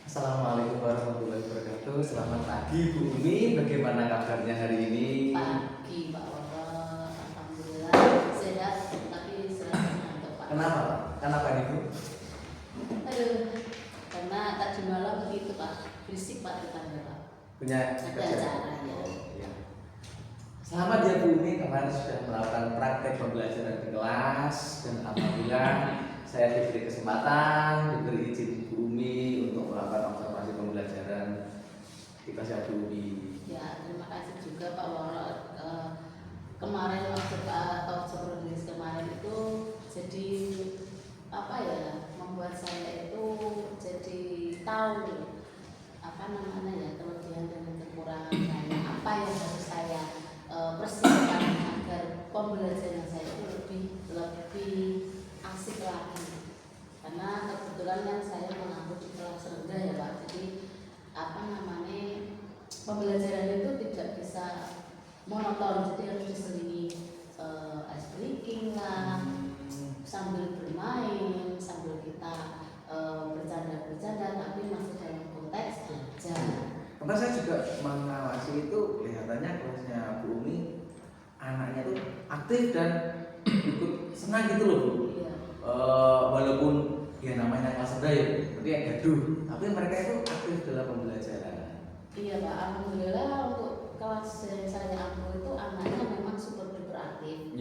Assalamualaikum warahmatullahi wabarakatuh. Selamat pagi Bu Umi, bagaimana kabarnya hari ini? Pagi Pak Woro, alhamdulillah sehat, tapi selalu ngantuk Pak. Kenapa? Kenapa nih Bu? Aduh, karena tadi malam begitu Pak, berisik Pak tetangga Pak. Punya Ada kerja? acara ya. Oh, iya. Selamat ya Bu Umi, kemarin sudah melakukan praktek pembelajaran di kelas dan alhamdulillah saya diberi kesempatan, diberi izin Bu Umi untuk melakukan observasi pembelajaran di kelas Bu Umi. Ya, terima kasih juga Pak Woro. Kemarin observasi kemarin itu jadi apa ya, membuat saya itu jadi tahu apa namanya ya, kelebihan dan kekurangan saya, apa yang harus saya persiapkan agar pembelajaran saya itu lebih asik lagi. Karena kebetulan kan saya mengambil di kelas rendah ya Pak, jadi apa namanya, pembelajaran itu tidak bisa monoton, jadi harus diselingi ice breaking lah, sambil bermain, sambil kita bercanda-bercanda, tapi masih dalam konteks belajar. Karena saya juga mengawasi itu, kelihatannya kelasnya Bu Umi anaknya tuh aktif dan ikut senang gitu loh Bu. Iya. Walaupun ya namanya kelas rendah ya, berarti ya gaduh, tapi mereka itu aktif dalam pembelajaran. Iya Pak, alhamdulillah untuk kelas yang saya ambil itu anaknya memang super duper aktif.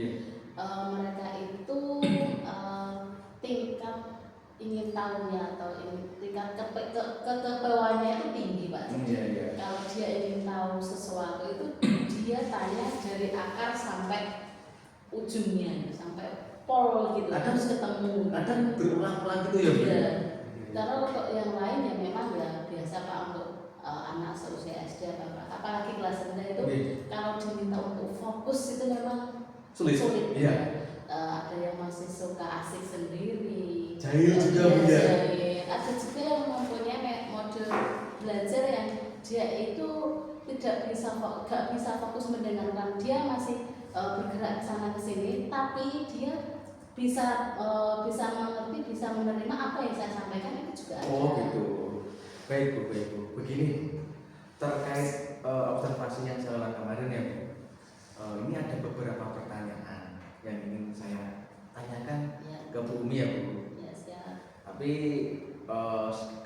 Mereka itu tingkat ingin tahunya atau tingkat kekebawaannya itu tinggi Pak. Kalau dia ingin tahu sesuatu itu dia tanya dari akar sampai ujungnya, sampai pol gitu, harus ketemu. Kadang berulang-ulang gitu ya Bu. Iya. Karena untuk yang lain ya memang ya biasa Pak, untuk anak seusia SD apalagi kelas rendah itu kalau diminta untuk fokus itu memang sulit. Iya. Ada yang masih suka asik sendiri, Jahil juga Bu ya. Ada juga yang mempunyai model belajar yang dia itu tidak bisa fokus mendengarkan, dia masih bergerak ke sana ke sini, tapi dia bisa mengerti, bisa menerima apa yang saya sampaikan, itu juga ada. Oh gitu. Baik Bu. Begini, terkait observasi yang saya lakukan kemarin ya Bu, ini ada beberapa pertanyaan yang ingin saya tanyakan ke Bu Umi ya Bu. Ya, siap. Tapi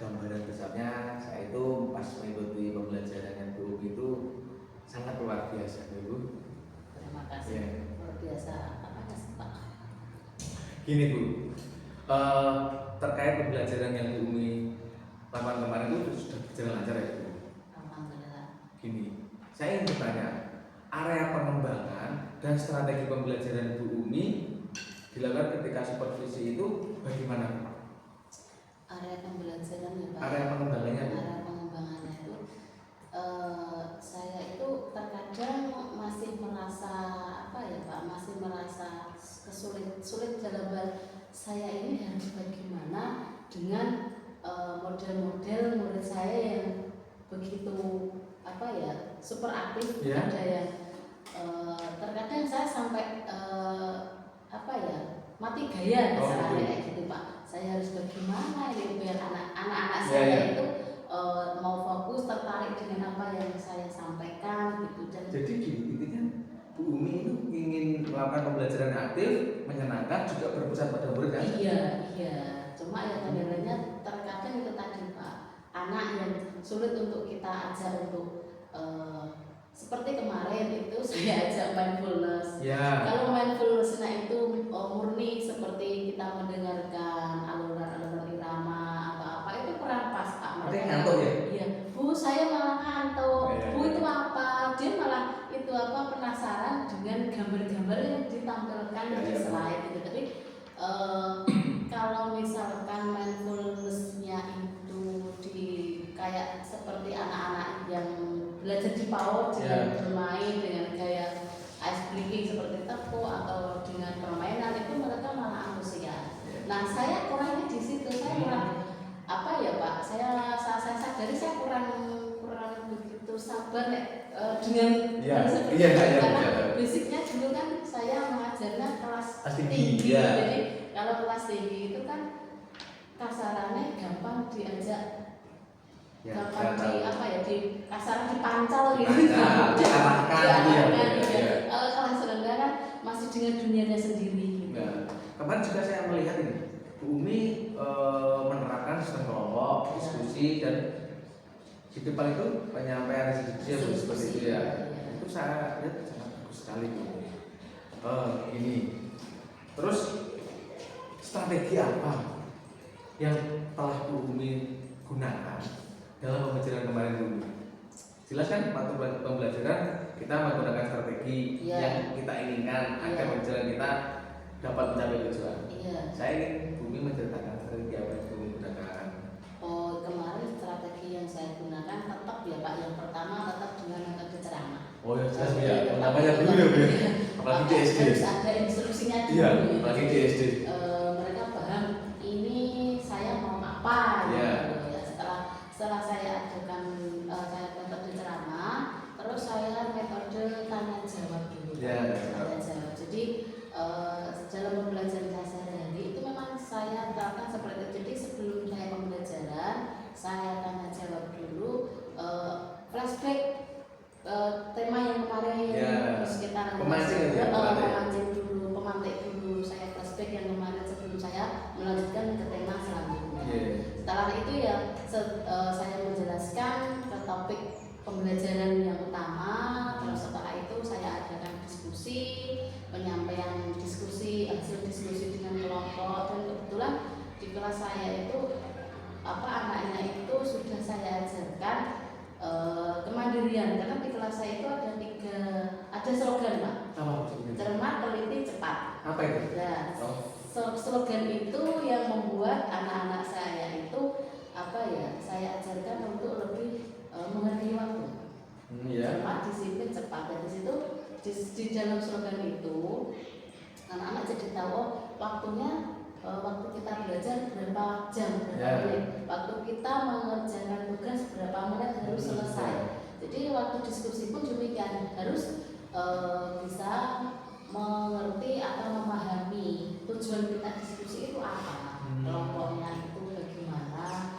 gambaran besarnya saya itu pas mengikuti pembelajaran yang Bu Umi itu sangat luar biasa Bu. Terima kasih. Ya. Luar biasa. Apa sih Pak? Gini Bu, terkait pembelajaran yang Bu Umi lakukan kemarin itu sudah berjalan lancar ya Bu? Alhamdulillah. Gini, saya ingin bertanya, area pengembangan dan strategi pembelajaran Bu Umi dilakukan ketika supervisi itu bagaimana Pak? Area pembelajaran ya Pak. Area pengembangannya Bu? Area pengembangannya itu saya itu terkadang masih merasa apa ya Pak, masih merasa sulit dalam hal saya ini harus bagaimana dengan model-model murid saya yang begitu apa ya, super aktif. Ada yang terkadang saya sampai apa ya, mati gaya misalnya kayak gitu Pak. Saya harus bagaimana ini biar anak-anak saya itu mau fokus, tertarik dengan apa yang saya sampaikan gitu. Jadi gini, intinya Bu Umi itu ingin melakukan pembelajaran aktif, menyenangkan, juga berpusat pada murid kan? Iya. Cuma ya kendalanya terkadang itu tadi Pak, anak yang sulit untuk kita ajar untuk seperti kemarin itu saya ajak mindfulness. Kalau mindfulness-nya itu murni seperti kita mendengarkan alunan-alunan irama apa-apa, itu kurang pas Pak. Mereka ngantuk ya? Iya, Bu saya malah ngantuk. Bu itu apa? Dia malah itu apa, penasaran dengan gambar-gambar yang ditampilkan di slide gitu. Tapi kalau misalkan mindfulness-nya itu di kayak seperti anak-anak yang belajar di PAUD dengan bermain dengan gaya ice breaking seperti tepuk atau dengan permainan, itu mereka malah antusias. Nah saya kurangnya di situ, saya kurang apa ya Pak, saya sadari saya kurang begitu sabar dengan seperti itu, karena basicnya dulu kan saya mengajarnya kelas tinggi. Jadi kalau kelas tinggi itu kan kasarannya gampang diajak, Ya, gampang saya tahu. di apa ya, di kasaran dipancal gitu. Pancal, diarahkan gitu ya, Bu, ya. Iya. Kalau kelas rendah kan masih dengan dunianya sendiri gitu. Nah, kemarin juga saya melihat ini Bu Umi menerapkan sistem kelompok, diskusi dan di depan itu penyampaian diskusi yang seperti itu ya. Itu saya lihat sangat bagus sekali Bu. Ini terus strategi apa yang telah Bu Umi gunakan dalam pembelajaran kemarin Bu Umi? Jelas kan waktu pembelajaran kita menggunakan strategi yang kita inginkan agar pembelajaran kita dapat mencapai tujuan. Saya ingin Bu Umi menceritakan strategi apa yang Bu Umi gunakan. Oh, kemarin strategi yang saya gunakan tetap ya Pak, yang pertama tetap dengan metode ceramah. Oh ya jelas Bu ya, namanya dulu ya Bu ya. Apalagi di SD. Harus ada instruksinya dulu. Iya, apalagi di SD. Mereka paham ini saya mau apa gitu. Ya, setelah saya ajukan saya metode ceramah, terus saya metode tanya jawab dulu. Tanya jawab. Jadi dalam pembelajaran saya sehari-hari itu memang saya terapkan seperti itu. Jadi sebelum saya pembelajaran, saya tanya jawab dulu, flashback tema yang kemarin, terus kita memancing dulu, pemantik dulu. Saya flashback yang kemarin sebelum saya melanjutkan ke tema selanjutnya. Setelah itu ya saya menjelaskan ke topik pembelajaran yang utama. Terus setelah itu saya adakan diskusi, penyampaian diskusi, hasil diskusi dengan kelompok. Dan kebetulan di kelas saya itu anak-anak itu sudah saya ajarkan kemandirian, karena di kelas saya itu ada slogan Pak. Cermat, teliti, cepat. Apa itu? Nah, slogan itu yang membuat anak-anak saya itu saya ajarkan untuk lebih mengerti waktu. Cermat, disiplin, cepat. Dan di situ di dalam slogan itu anak-anak jadi tahu waktunya. Waktu kita belajar berapa jam, berapa menit. Waktu kita mengerjakan tugas berapa menit harus selesai. Jadi waktu diskusi pun demikian, harus bisa mengerti atau memahami tujuan kita diskusi itu apa, kelompoknya itu bagaimana,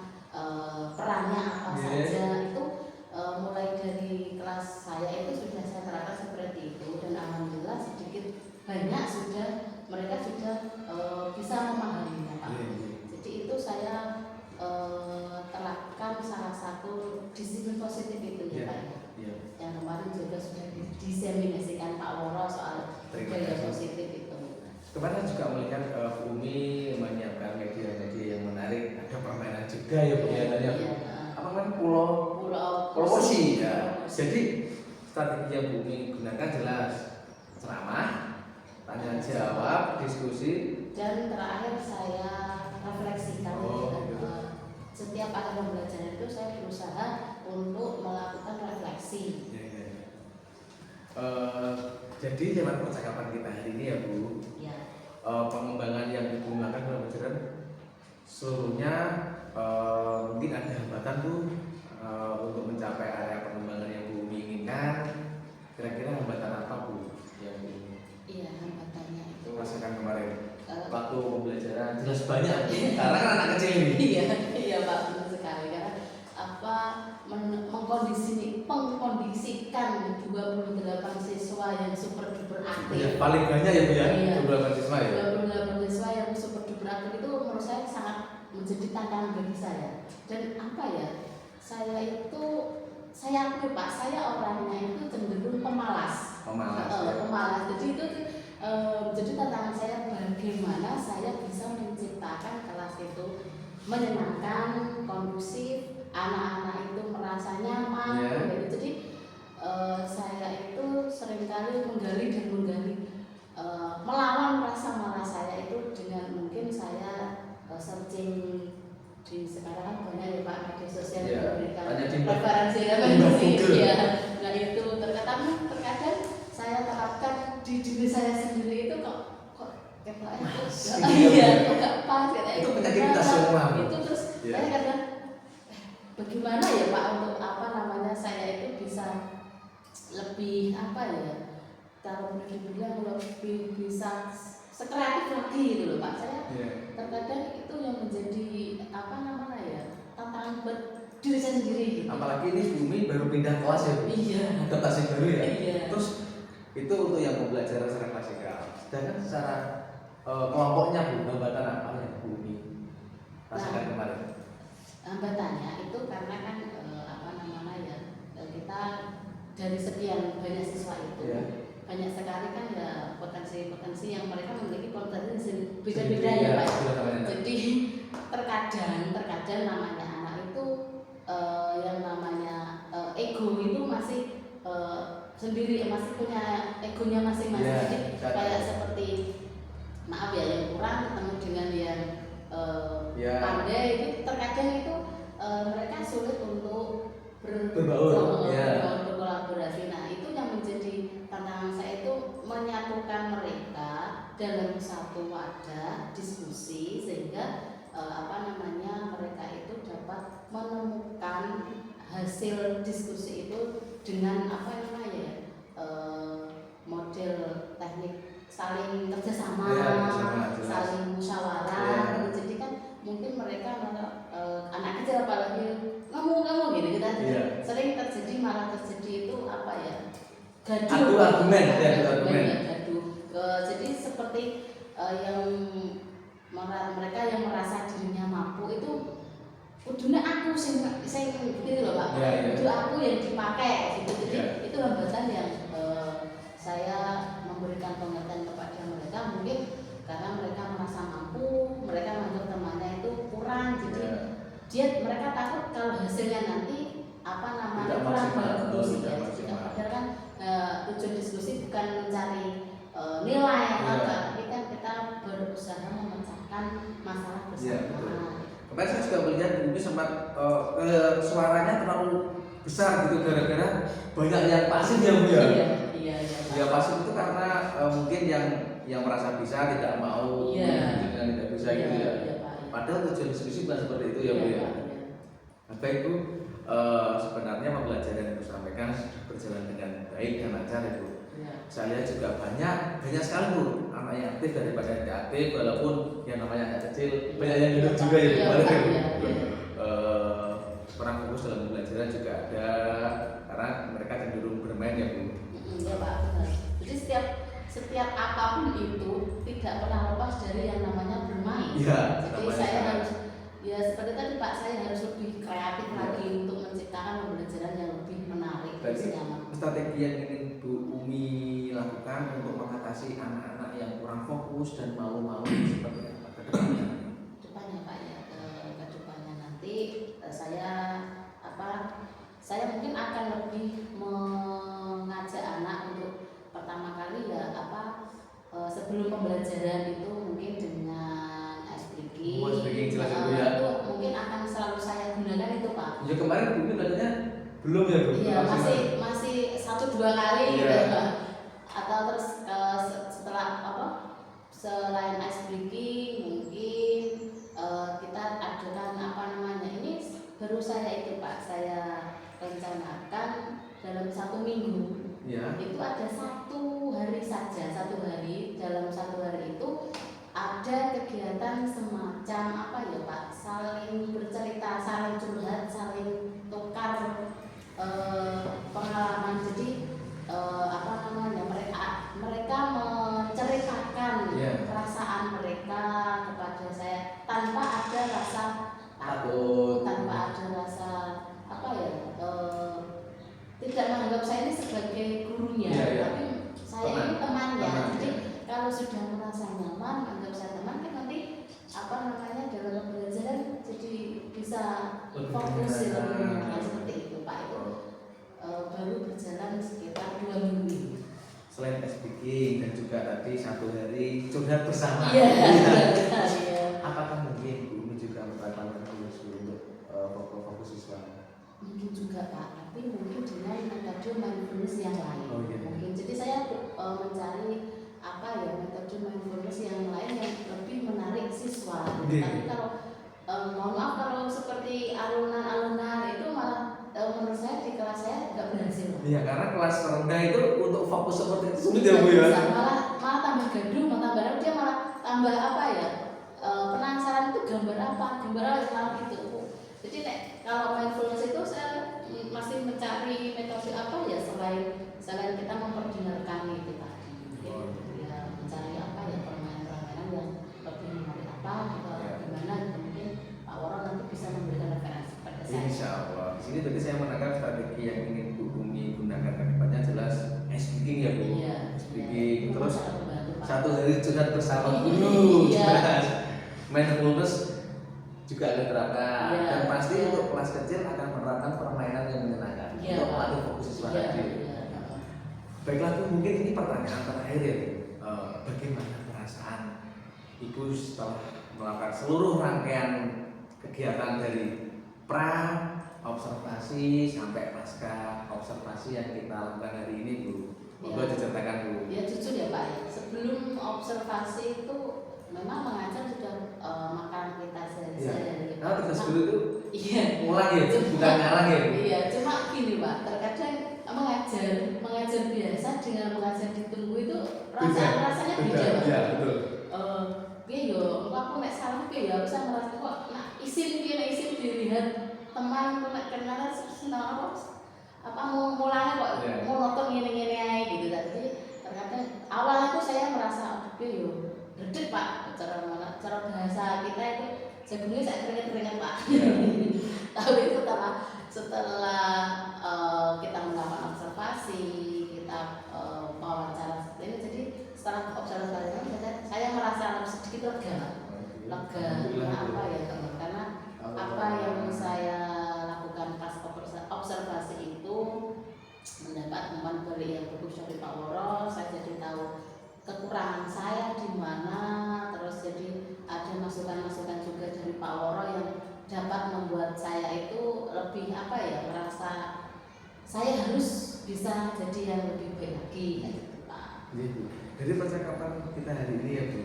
perannya apa saja. Itu mulai dari kelas saya itu sudah saya terapkan seperti itu, dan alhamdulillah sedikit banyak mereka sudah bisa memahaminya Pak. Jadi itu saya terapkan salah satu disiplin positif itu ya Pak. Yang kemarin juga sudah diseminasikan Pak Woro soal budaya positif itu. Kemarin juga melihat Bu Umi menyiapkan media-media yang menarik, ada permainan juga ya Bu ya. Apa kan pulau kursi ya. Jadi strategi yang Bu Umi gunakan jelas ceramah, tanya jawab, diskusi, dan terakhir saya refleksikan. Setiap akhir pembelajaran itu saya berusaha untuk melakukan refleksi. Jadi lewat percakapan kita hari ini ya Bu, pengembangan yang digunakan dalam pembelajaran seluruhnya mungkin ada hambatan Bu untuk mencapai area pengembangan yang Bu inginkan. Kira-kira hambatan apa Bu yang Bu? Hambatannya itu rasakan kemarin waktu pembelajaran jelas banyak karena kan anak kecil ini. Iya Pak, benar sekali, karena mengkondisikan 28 siswa yang super duper aktif. Paling banyak ya Bu ya, 28 siswa ya. 28 siswa yang super duper aktif itu menurut saya sangat menjadi tantangan bagi saya. Dan saya akui Pak, saya orangnya itu cenderung pemalas. Jadi itu jadi tantangan saya bagaimana saya bisa menciptakan kelas itu menyenangkan, kondusif, anak-anak itu merasa nyaman. Jadi saya itu seringkali menggali melawan rasa malas saya itu dengan mungkin saya searching di sekarang kan banyak ya Pak, media sosial yang memberikan referensi. Nah itu terkadang saya terapkan di diri saya sendiri itu kok gak pas katanya. Itu penyakit kita semua. Itu terus saya kadang bagaimana ya Pak untuk saya itu bisa lebih kalau boleh dibilang lebih bisa sekreatif lagi gitu loh Pak. Saya terkadang itu yang menjadi apalagi ini Bumi baru pindah kelas ya Bu. Iya. Adaptasi baru ya. Iya. Terus itu untuk yang pembelajaran secara klasikal. Sedangkan secara kelompoknya Bu, hambatan apa yang Bumi rasakan kemarin? Hambatannya itu karena kan apa namanya ya, kita dari sekian banyak siswa itu Iya. banyak sekali kan ya potensi-potensi yang mereka memiliki potensi beda-beda ya Pak. Jadi terkadang namanya anak itu yang namanya ego itu masih sendiri, masih punya egonya masing-masing. Yeah, Jadi kayak seperti maaf ya, yang kurang ketemu dengan yang pandai itu terkadang itu mereka sulit untuk berbaur, berkolaborasi. Nah itu yang menjadi tantangan saya itu menyatukan mereka dalam satu wadah diskusi sehingga apa namanya mereka itu dapat menemukan hasil diskusi itu dengan apa namanya ya, model teknik saling kerjasama, saling musyawarah. Jadi kan mungkin mereka anak kecil apalagi kamu gitu kita sering terjadi, malah terjadi itu apa ya, gaduh argumen. Jadi seperti yang mereka yang merasa dirinya mampu itu kudune aku sing gitu loh Pak. Itu aku yang dipakai gitu. Jadi itu hambatan yang saya memberikan pengertian kepada mereka, mungkin karena mereka merasa mampu, mereka menganggap temannya itu kurang, jadi mereka takut kalau hasilnya nanti apa namanya kurang bagus ya. Padahal kan tujuan diskusi bukan mencari nilai tapi kan kita berusaha memecahkan masalah bersama. Kemarin saya juga melihat Bumi sempat suaranya terlalu besar gitu gara-gara banyak yang pasif ya Bu ya. Iya. Ya pasif itu karena mungkin yang merasa bisa tidak mau, yang tidak bisa gitu ya. Padahal tujuan diskusi bukan seperti itu ya Bu ya. Baik Bu, sebenarnya pembelajaran yang saya sampaikan berjalan dengan baik dan lancar ya Bu. Saya lihat juga banyak sekali Bu anak yang aktif daripada yang tidak aktif, walaupun yang namanya anak kecil banyak yang duduk juga ya Bu. Kurang fokus dalam pembelajaran juga ada karena mereka cenderung bermain ya Bu. Iya Pak, benar. Jadi setiap apapun itu tidak pernah lepas dari yang namanya bermain. Jadi saya harus ya seperti tadi Pak, saya harus lebih kreatif lagi untuk menciptakan pembelajaran yang lebih menarik dan nyaman. Strategi yang ingin Bu Umi lakukan untuk mengatasi anak-anak yang kurang fokus dan malu-malu seperti apa ke depannya? Depannya Pak ya, ke depannya nanti saya mungkin akan lebih mengajak anak untuk pertama kali ya sebelum pembelajaran itu mungkin dengan ice breaking itu mungkin akan selalu saya gunakan itu Pak. Ya kemarin Bu katanya belum ya Bu? Iya masih 1-2 kali gitu Pak. Atau terus setelah selain ice breaking mungkin kita adakan apa namanya, ini baru saya itu Pak, saya rencanakan dalam 1 minggu itu ada 1 hari saja, 1 hari, dalam 1 hari itu ada kegiatan semacam apa ya Pak, saling bercerita, saling curhat, saling tukar pengalaman. Jadi apa namanya, mereka menceritakan perasaan mereka kepada saya tanpa ada rasa takut, tanpa ada rasa apa ya, tidak menganggap saya ini sebagai gurunya, tapi saya ini temannya. Jadi kalau sudah merasa nyaman, anggap saya teman, kan nanti apa namanya dalam pembelajaran jadi bisa fokus seperti itu Pak. Itu baru berjalan sekitar 2 minggu. Selain speaking dan juga tadi 1 hari curhat bersama. Apakah mungkin Bu Umi juga menerapkan revolusi untuk fokus siswa? Mungkin juga Pak, tapi mungkin dengan metode mindfulness yang lain. Mungkin jadi saya mencari apa ya, metode mindfulness yang lain yang lebih menarik siswa. Tapi kalau mohon maaf kalau seperti alunan-alunan itu malah menurut saya di kelas saya nggak berhasil. Iya, karena kelas rendah itu untuk fokus seperti itu sulit ya Bu ya. Malah tambah gaduh, dia malah tambah apa ya, penasaran itu gambar apa gitu. Jadi kalau mindfulness itu saya masih mencari metode apa ya selain kita memperdengarkan itu tadi. Mungkin ya mencari apa ya permainan-permainan yang lebih menarik apa atau gimana gitu. Mungkin Pak Woro nanti bisa memberikan referensi pada saya. Insya Allah. Di sini tadi saya menangkap strategi yang ingin Bu Umi gunakan ke depannya jelas speaking ya Bu. Iya, Speaking. iya. Terus Sangat membantu, Pak. satu hari curhat bersama guru. Iya. Jelas. Mindfulness juga akan diterapkan. Iya, Dan pasti iya. untuk kelas kecil akan menerapkan permainan yang menyenangkan. Iya, Untuk Pak. melatih fokus siswa Iya, tadi. iya. Baiklah Bu, mungkin ini pertanyaan terakhir ya Bu. Bagaimana perasaan Ibu setelah melakukan seluruh rangkaian kegiatan dari pra observasi sampai pasca observasi yang kita lakukan hari ini Bu? Monggo Ya. diceritakan Bu. Ya jujur ya Pak, sebelum observasi itu memang mengajar sudah makanan kita sehari-hari. Nah, tugas guru itu Iya. ngulang ya, bukan ngarang ya. Iya, cuma gini Pak, terkadang mengajar biasa dengan mengajar ditunggu itu rasanya beda Pak. Iya, betul. Piye yo, engko aku nek salah piye ya bisa merasa kok nak isin dilihat teman nek kenal senang apa mau mulai kok Iya. monoton ngene-ngene ae gitu. Jadi terkadang awalnya tuh saya merasa aduh piye yo, gede Pak cara bahasa kita itu jagungnya saya keringet-keringet Pak. Tapi setelah kita melakukan observasi, kita wawancara seperti ini, jadi setelah observasi saya merasa sedikit lega, apa ya karena apa yang saya lakukan pas observasi itu mendapat umpan balik yang bagus dari Pak Woro. Saya jadi tahu kekurangan saya di mana, terus jadi ada masukan-masukan juga dari Pak Woro yang dapat membuat saya itu lebih apa ya, merasa saya harus bisa jadi yang lebih baik lagi gitu Pak. Iya Bu. Dari percakapan kita hari ini ya Bu,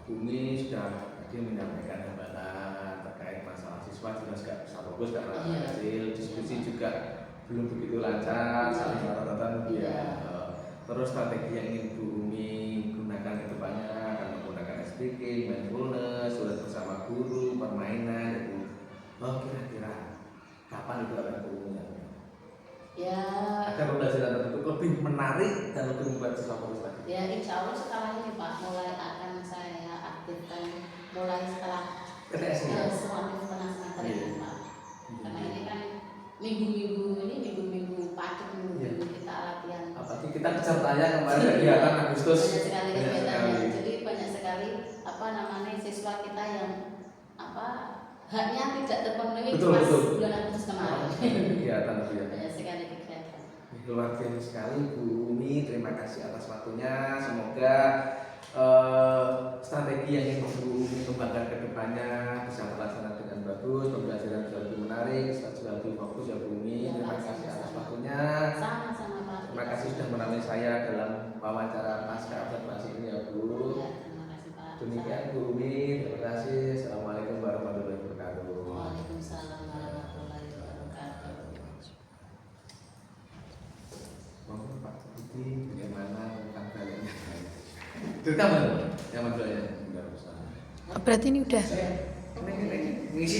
Umi sudah tadi menyampaikan hambatan terkait masalah siswa jelas gak bisa fokus karena Iya. kecil, diskusi juga belum begitu lancar, saling catatan Iya. Terus strategi yang ingin Bu Umi gunakan ke depannya akan menggunakan speaking, mindfulness, sudah bersama guru, permainan, ya Bu. Kira-kira kapan itu akan Bu Umi? Ya, Agar pembelajaran tersebut lebih menarik dan lebih membuat siswa fokus lagi. ya insya Allah setelah ini Pak mulai akan saya aktifkan mulai setelah PTS ya? semakin setengah semester Iya. ini Pak. Karena ini kan minggu-minggu padat minggu-minggu kita latihan. Apalagi kita kejar tayang kemarin kegiatan Agustus. Banyak sekali Banyak kegiatannya. sekali. Jadi banyak sekali apa namanya siswa kita yang apa haknya tidak terpenuhi Betul, pas betul. bulan Agustus kemarin. Kegiatan itu ya. Banyak sekali kegiatan. Luar biasa sekali Bu Umi, terima kasih atas waktunya. Semoga strategi yang ingin Bu Umi kembangkan ke depannya bisa terlaksana dengan bagus, pembelajaran bisa lebih menarik, juga lebih fokus ya Bu Umi. Ya, Terima Pak, kasih atas sama-sama. waktunya. Sama-sama Pak. Terima kasih sudah menemani saya dalam wawancara pasca observasi ini ya Bu. Ya, terima kasih Pak. Demikian Bu Umi, terima kasih. Assalamualaikum warahmatullahi wabarakatuh. Waalaikumsalam warahmatullahi wabarakatuh. Monggo Pak Budi, bagaimana tentang baliknya? Cerita mana? Yang mana ya? Berarti ini udah.